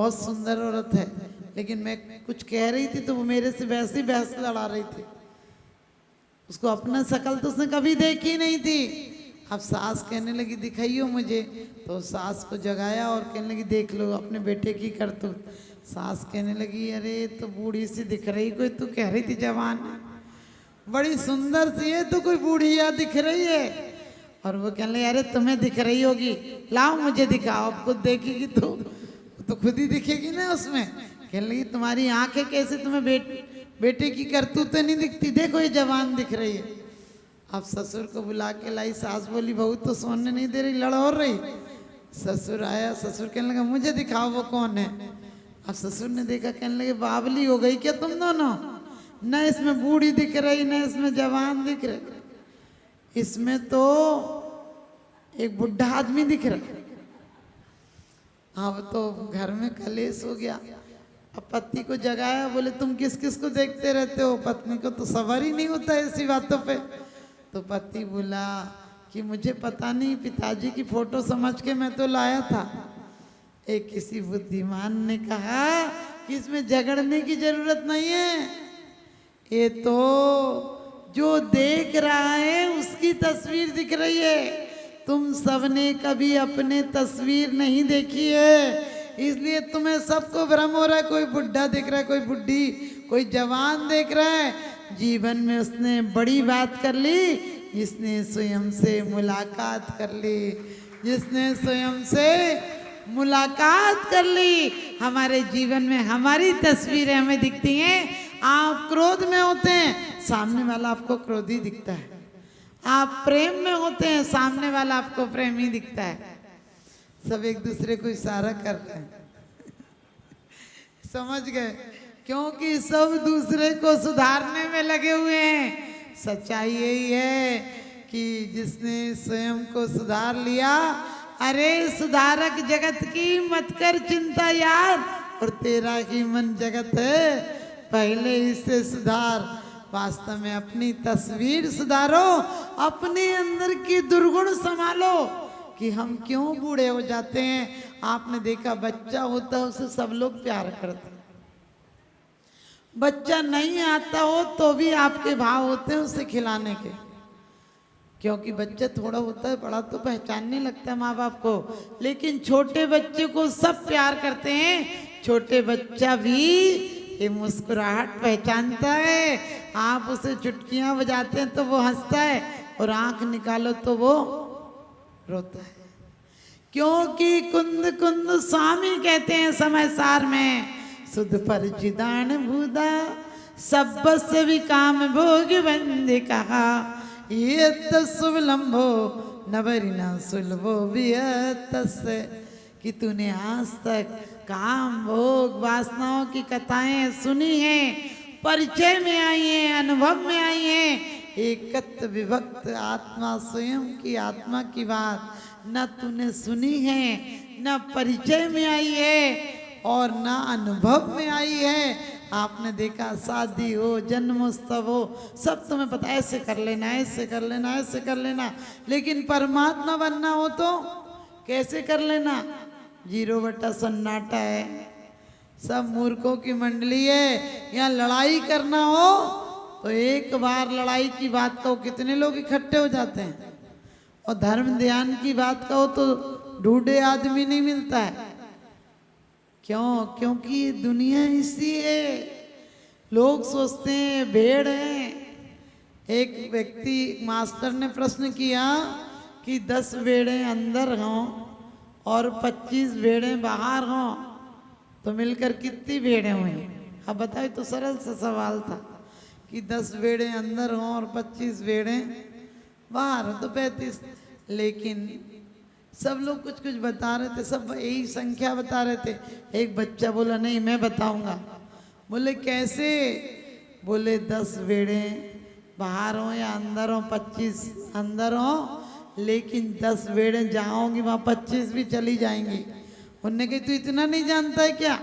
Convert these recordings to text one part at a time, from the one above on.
बहुत सुंदर औरत है, लेकिन मैं कुछ कह रही थी तो वो मेरे से वैसी बहस लड़ा रही थी। उसको अपना शकल तो उसने कभी देखी नहीं थी। अब सास कहने लगी दिखाइयो मुझे, तो सास को जगाया और कहने लगी देख लो अपने बेटे की करतूत। सास कहने लगी अरे तो बूढ़ी सी दिख रही, कोई तू कह रही थी जवान है, बड़ी सुंदर सी है, तो कोई बूढ़िया दिख रही है। और वो कहने लगी अरे तुम्हें दिख रही होगी, लाओ मुझे दिखाओ। अब खुद देखेगी तो खुद ही दिखेगी ना उसमें। कहने लगी तुम्हारी आंखें कैसे, तुम्हें बेटे की करतूतें नहीं दिखती, देखो ये जवान दिख रही है। अब ससुर को बुला के लाई, सास बोली बहू तो सोने नहीं दे रही, लड़ हो रही। ससुर आया, ससुर कहने लगा मुझे दिखाओ वो कौन है। अब ससुर ने देखा, कहने लगे बावली हो गई क्या तुम दोनों, न इसमें बूढ़ी दिख रही न इसमें जवान दिख रही, इसमें तो एक बुढ़ा आदमी दिख रहा। अब तो घर में कलेश हो गया। अब पति को जगाया, बोले तुम किस किस को देखते रहते हो, पत्नी को तो सवार ही नहीं होता ऐसी बातों पे। तो पति बोला कि मुझे पता नहीं, पिताजी की फोटो समझ के मैं तो लाया था। एक किसी बुद्धिमान ने कहा कि इसमें झगड़ने की जरूरत नहीं है, ये तो जो देख रहा है उसकी तस्वीर दिख रही है, तुम सबने कभी अपने तस्वीर नहीं देखी है, इसलिए तुम्हें सबको भ्रम हो रहा है, कोई बुढ़ा दिख रहा है, कोई बुढ़ी, कोई जवान देख रहा है। जीवन में उसने बड़ी बात कर ली, जिसने स्वयं से मुलाकात कर ली, जिसने स्वयं से मुलाकात कर ली। हमारे जीवन में हमारी तस्वीरें हमें दिखती हैं। आप क्रोध में होते हैं, सामने वाला आपको क्रोधी दिखता है। आप प्रेम में होते हैं, सामने वाला आपको प्रेमी दिखता है। सब एक दूसरे को इशारा कर रहे हैं, समझ गए, क्योंकि सब दूसरे को सुधारने में लगे हुए हैं। सच्चाई यही है कि जिसने स्वयं को सुधार लिया, अरे सुधारक जगत की मत कर चिंता यार, और तेरा ही मन जगत है, पहले इसे सुधार। वास्तव में अपनी तस्वीर सुधारो, अपने अंदर की दुर्गुण संभालो कि हम क्यों बूढ़े हो जाते हैं। आपने देखा बच्चा होता है उसे सब लोग प्यार करते हैं, बच्चा नहीं आता हो तो भी आपके भाव होते हैं उसे खिलाने के, क्योंकि बच्चा थोड़ा होता है बड़ा तो पहचानने लगता है माँ बाप को, लेकिन छोटे बच्चे को सब प्यार करते हैं। छोटे बच्चा भी ये मुस्कुराहट पहचानता है, आप उसे चुटकियां बजाते हैं तो वो हंसता है, और आंख निकालो तो वो रोता है, क्योंकि कुंद कुंद स्वामी कहते हैं समय सार में, सुध पर चिदान भूदा सब भी काम भोग बंद कहा, ये तस्लम्भो नवरिना सुलभो वियतस्य, कि तूने आज तक काम भोग वासनाओं की कथाएं सुनी हैं, परिचय में आई हैं, अनुभव में आई हैं, एकत्व विभक्त आत्मा स्वयं की आत्मा की बात न तूने सुनी है, न परिचय में आई है और न अनुभव में आई है। आपने देखा शादी हो, जन्मोत्सव हो, सब तुम्हें पता, ऐसे कर लेना, ऐसे कर लेना, ऐसे कर लेना, लेकिन परमात्मा बनना हो तो कैसे कर लेना। 0 सन्नाटा है, सब मूर्खों की मंडली है। यहाँ लड़ाई करना हो तो एक बार लड़ाई की बात कहो कितने लोग इकट्ठे हो जाते हैं, और धर्म ध्यान की बात कहो तो ढूंढे आदमी नहीं मिलता है। क्यों? क्योंकि दुनिया इसी है। लोग सोचते हैं भेड़ है। एक व्यक्ति मास्टर ने प्रश्न किया कि 10 भेड़ें अंदर हों और 25 भेड़ें बाहर हों तो मिलकर कितनी भेड़ें हुई। अब बताइए, तो सरल सा सवाल था कि 10 भेड़ें अंदर हों और 25 भेड़ें बाहर हो तो 35। लेकिन सब लोग कुछ कुछ बता रहे थे, सब यही संख्या बता रहे थे। एक बच्चा बोला नहीं मैं बताऊंगा। बोले कैसे? बोले 10 भेड़ें बाहर हो या अंदर हो, 25 अंदर हो, लेकिन 10 भेड़ें जहाँ होंगी वहाँ 25 भी चली जाएंगी। उन्होंने कही तू इतना नहीं जानता है क्या?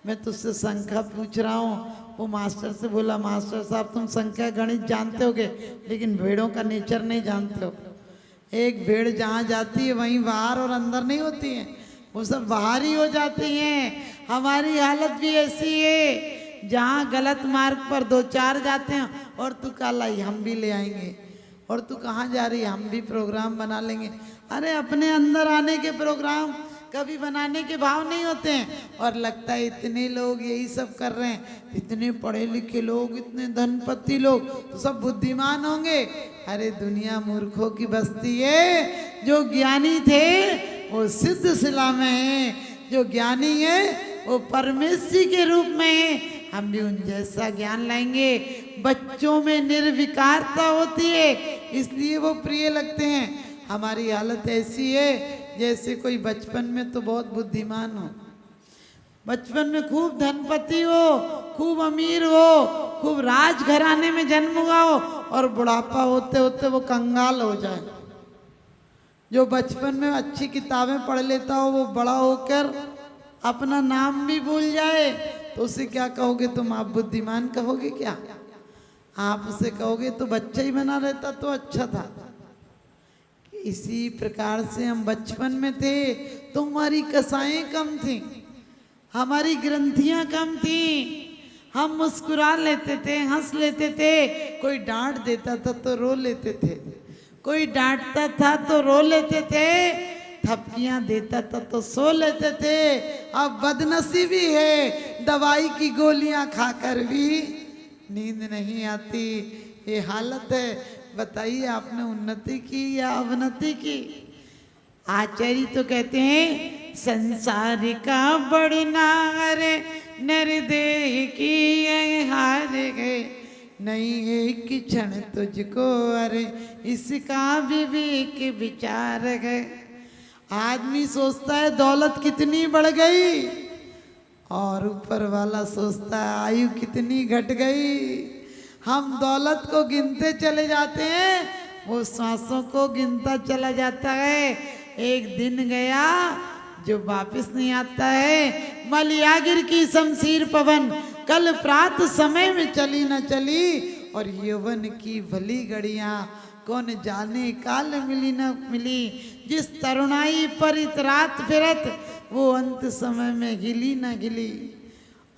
मैं तुझसे संख्या पूछ रहा हूँ। वो मास्टर से बोला मास्टर साहब तुम संख्या गणित जानते होगे लेकिन भेड़ों का नेचर नहीं जानते हो। एक भेड़ जहाँ जाती है वहीं बाहर और अंदर नहीं होती है। वो सब बाहर ही हो जाती हैं। हमारी हालत भी ऐसी है, जहाँ गलत मार्ग पर दो चार जाते हैं और तू काला ही हम भी ले आएंगे, और तू कहाँ जा रही, हम भी प्रोग्राम बना लेंगे। अरे अपने अंदर आने के प्रोग्राम कभी बनाने के भाव नहीं होते हैं, और लगता है इतने लोग यही सब कर रहे हैं, इतने पढ़े लिखे लोग, इतने धनपति लोग तो सब बुद्धिमान होंगे। अरे दुनिया मूर्खों की बस्ती है। जो ज्ञानी थे वो सिद्ध शिला में है, जो ज्ञानी है वो परमेश्वरी के रूप में है। हम भी उन जैसा ज्ञान लाएंगे। बच्चों में निर्विकारता होती है, इसलिए वो प्रिय लगते हैं। हमारी हालत ऐसी है जैसे कोई बचपन में तो बहुत बुद्धिमान हो, बचपन में खूब धनपति हो, खूब अमीर हो, खूब राजघराने में जन्म हुआ हो, और बुढ़ापा होते होते वो कंगाल हो जाए। जो बचपन में अच्छी किताबें पढ़ लेता हो वो बड़ा होकर अपना नाम भी भूल जाए, तो उसे क्या कहोगे तुम? आप बुद्धिमान कहोगे क्या? आप उसे कहोगे तो बच्चा ही बना रहता तो अच्छा था। इसी प्रकार से हम बचपन में थे तो हमारी कसाएं कम थी, हमारी ग्रंथियां कम थी, हम मुस्कुरा लेते थे, हंस लेते थे। कोई डांट देता था तो रो लेते थे, कोई डांटता था तो रो लेते थे, थपकियां देता था तो सो लेते थे। अब बदनसीबी है, दवाई की गोलियां खाकर भी नींद नहीं आती। ये हालत है। बताइए आपने उन्नति की या अवनति की? आचार्य तो कहते हैं संसार का बढ़ना रे नरदेह की हार गए, नहीं एक क्षण तुझको अरे इसका विवेक विचार है। आदमी सोचता है दौलत कितनी बढ़ गई, और ऊपर वाला सोचता है आयु कितनी घट गई। हम दौलत को गिनते चले जाते हैं, वो सांसों को गिनता चला जाता है। एक दिन गया जो वापस नहीं आता है। मलियागिर की शमशीर पवन कल प्रात समय में चली न चली, और यौवन की भली घड़ियां कौन जाने काल मिली न मिली। जिस तरुणाई पर इत रात फिरत वो अंत समय में गिली न गिली।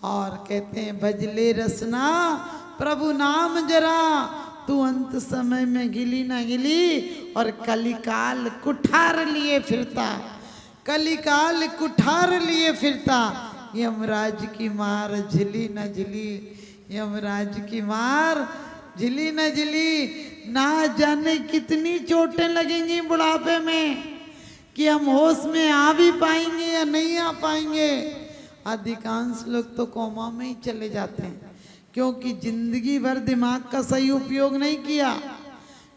और कहते हैं भजले रसना प्रभु नाम जरा, तू अंत समय में गिली न गिली। और कलिकाल कुठार लिए फिरता, कलिकाल कुठार लिए फिरता, यमराज की मार झिली न झिली, यमराज की मार झिली न झिली। ना जाने कितनी चोटें लगेंगी बुढ़ापे में, कि हम होश में आ भी पाएंगे या नहीं आ पाएंगे। अधिकांश लोग तो कोमा में ही चले जाते हैं, क्योंकि जिंदगी भर दिमाग का सही उपयोग नहीं किया,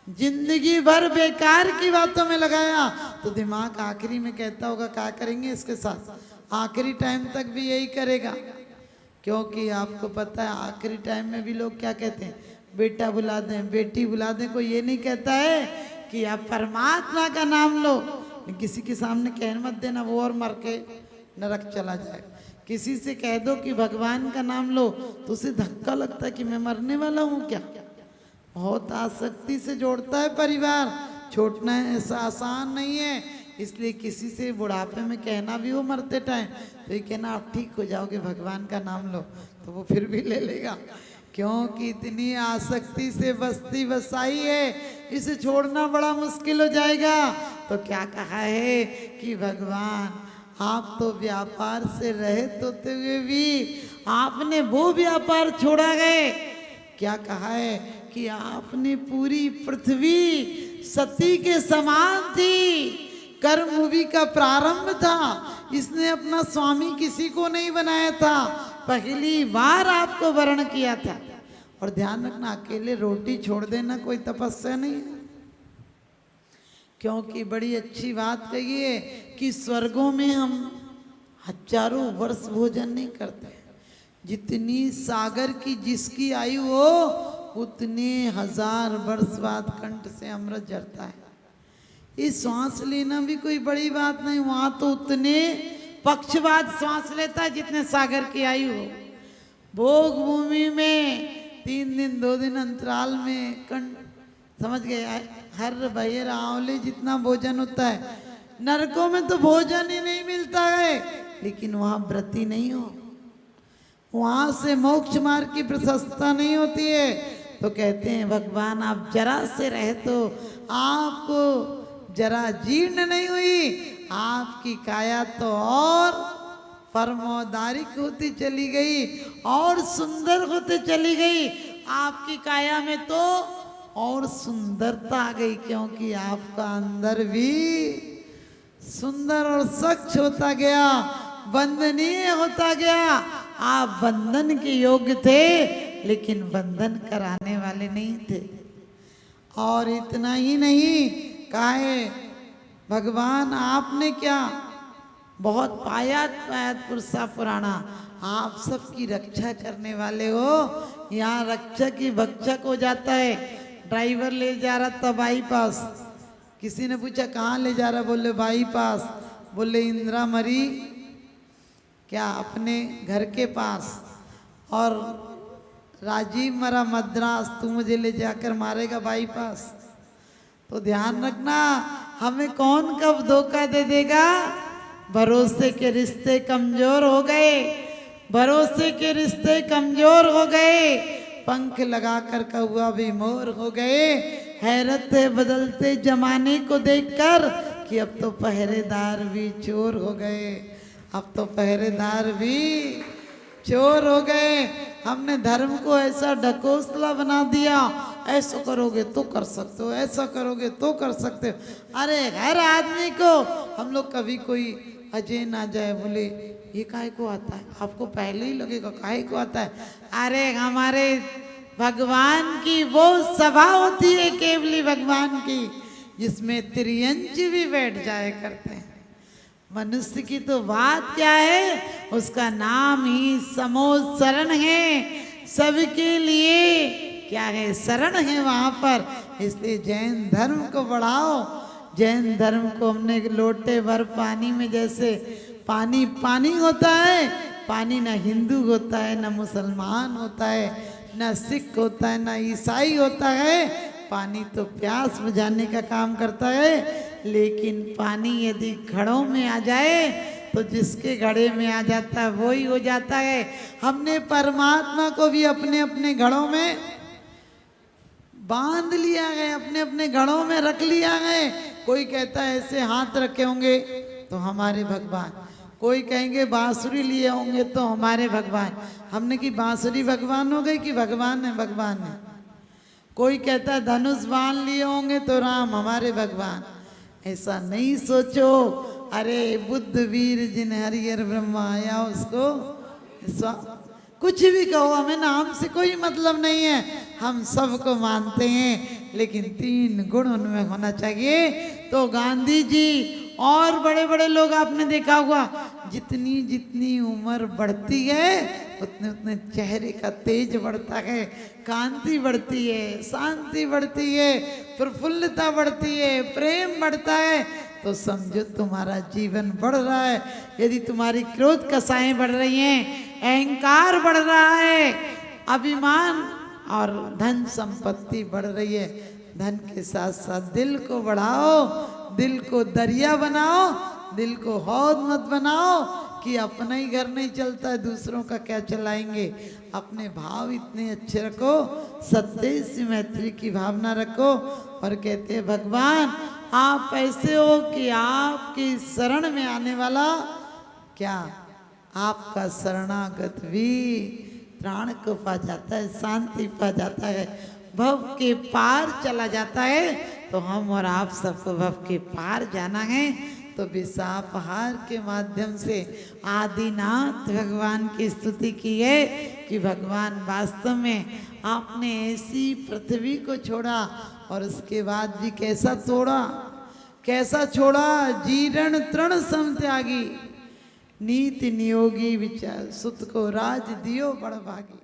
जिंदगी भर बेकार की बातों में लगाया। तो दिमाग आखिरी में कहता होगा क्या करेंगे इसके साथ, आखिरी टाइम तक भी यही करेगा। क्योंकि आपको पता है आखिरी टाइम में भी लोग क्या कहते हैं, बेटा बुला दें, बेटी बुला दें। कोई ये नहीं कहता है कि आप परमात्मा का नाम लो, किसी के सामने कह मत देना, वो और मर के नरक चला जाएगा। किसी से कह दो कि भगवान का नाम लो तो उसे धक्का लगता है कि मैं मरने वाला हूँ क्या। बहुत आसक्ति से जोड़ता है परिवार, छोड़ना ऐसा आसान नहीं है। इसलिए किसी से बुढ़ापे में कहना भी हो मरते टाइम, तो ये कहना आप ठीक हो जाओगे, भगवान का नाम लो, तो वो फिर भी ले लेगा। क्योंकि इतनी आसक्ति से बस्ती बसाई है, इसे छोड़ना बड़ा मुश्किल हो जाएगा। तो क्या कहा है कि भगवान आप तो व्यापार से रहित होते हुए भी आपने वो व्यापार छोड़ा है। क्या कहा है कि आपने पूरी पृथ्वी सती के समान थी, कर्मभूमि का प्रारंभ था, इसने अपना स्वामी किसी को नहीं बनाया था, पहली बार आपको वर्ण किया था। और ध्यान रखना अकेले रोटी छोड़ देना कोई तपस्या नहीं है, क्योंकि बड़ी अच्छी बात कही है कि स्वर्गों में हम हजारों वर्ष भोजन नहीं करते। जितनी सागर की जिसकी आयु हो उतने हजार वर्ष बाद कंठ से अमृत झरता है। ये श्वास लेना भी कोई बड़ी बात नहीं, वहां तो उतने पक्ष बाद श्वास लेता है जितने सागर की आयु हो। भोग भूमि में 3 दिन 2 दिन अंतराल में कंठ, समझ गए, हर बहेर आंवले जितना भोजन होता है, नरकों में तो भोजन ही नहीं मिलता है, लेकिन वहां व्रती नहीं हो, वहां से मोक्ष मार्ग की प्रशस्ता नहीं होती है। तो कहते हैं भगवान आप जरा से रहे तो आपको जरा जीर्ण नहीं हुई, आपकी काया तो और परमोदारिक होती चली गई और सुंदर होते चली गई। आपकी काया में तो और सुंदरता आ गई, क्योंकि आपका अंदर भी सुंदर और स्वच्छ होता गया, वंदनीय होता गया। आप वंदन के योग्य थे, लेकिन वंदन कराने वाले नहीं थे। और इतना ही नहीं, काहे भगवान आपने क्या बहुत पायात पुरुषा पुराना, आप सबकी रक्षा करने वाले हो। यहाँ रक्षक ही भक्षक हो जाता है। ड्राइवर ले जा रहा था बाईपास, किसी ने पूछा कहाँ ले जा रहा, बोले बाईपास। बोले इंदिरा मरी क्या, अपने घर के पास, और राजीव मरा मद्रास, तू मुझे ले जाकर मारेगा बाईपास। तो ध्यान रखना, हमें कौन कब धोखा दे देगा। भरोसे के रिश्ते कमजोर हो गए, भरोसे के रिश्ते कमजोर हो गए, पंख लगाकर कौवा भी मोर हो गए। हैरत है बदलते जमाने को देखकर कि अब तो पहरेदार भी चोर हो गए, अब तो पहरेदार भी चोर हो गए। हमने धर्म को ऐसा ढकोसला बना दिया, ऐसा करोगे तो कर सकते हो, ऐसा करोगे तो कर सकते हो। अरे हर आदमी को हम लोग कभी कोई अजय ना जाए, बोले ये काहे को आता है, आपको पहले ही लगेगा काहे को आता है। अरे हमारे भगवान की वो सभा होती है केवली भगवान की, जिसमें त्रियंच भी बैठ जाए करते हैं। मनुष्य की तो बात क्या है, उसका नाम ही समोद शरण है, सबके लिए क्या है, शरण है वहाँ पर। इसलिए जैन धर्म को बढ़ाओ। जैन धर्म को हमने लोटे भर पानी में, जैसे पानी पानी होता है, पानी ना हिंदू होता है, ना मुसलमान होता है, ना सिख होता है, ना ईसाई होता है। पानी तो प्यास बुझाने का काम करता है, लेकिन पानी यदि घड़ों में आ जाए तो जिसके घड़े में आ जाता है वही हो जाता है। हमने परमात्मा को भी अपने अपने घड़ों में बांध लिया है, अपने अपने घड़ों में रख लिया है। कोई कहता है ऐसे हाथ रखे होंगे तो हमारे भगवान, कोई कहेंगे बांसुरी लिए होंगे तो हमारे भगवान। हमने कि बांसुरी भगवान हो गई कि भगवान है, भगवान है। कोई कहता है धनुष बाण लिए होंगे तो राम हमारे भगवान। ऐसा नहीं सोचो। अरे बुद्ध वीर जिन हरिहर ब्रह्मा आया उसको कुछ भी कहो, हमें नाम से कोई मतलब नहीं है, हम सबको मानते हैं, लेकिन 3 गुण उनमें होना चाहिए। तो गांधी जी और बड़े बड़े लोग आपने देखा होगा, जितनी जितनी उम्र बढ़ती है उतने उतने चेहरे का तेज बढ़ता है, कांति बढ़ती है, शांति बढ़ती है, प्रफुल्लता बढ़ती है, प्रेम बढ़ता है। तो समझो तुम्हारा जीवन बढ़ रहा है। यदि तुम्हारी क्रोध कसाएं बढ़ रही हैं, अहंकार बढ़ रहा है, अभिमान और धन संपत्ति बढ़ रही है, धन के साथ साथ दिल को बढ़ाओ, दिल को दरिया बनाओ, दिल को हौद मत बनाओ कि अपना ही घर नहीं चलता है, दूसरों का क्या चलाएंगे। अपने भाव इतने अच्छे रखो, सत्य से मैत्री की भावना रखो। और कहते हैं भगवान आप ऐसे हो कि आपकी शरण में आने वाला क्या, आपका शरणागत भी प्राण को पा जाता है, शांति पा जाता है, भव के पार चला जाता है। तो हम और आप सबको भव के पार जाना है। तो विषापहार के माध्यम से आदिनाथ भगवान की स्तुति की है कि भगवान वास्तव में आपने ऐसी पृथ्वी को छोड़ा और उसके बाद भी कैसा छोड़ा, कैसा छोड़ा। जीर्ण तृण सम त्यागी, नीति नियोगी विचार, सुत को राज दियो बड़ भागी।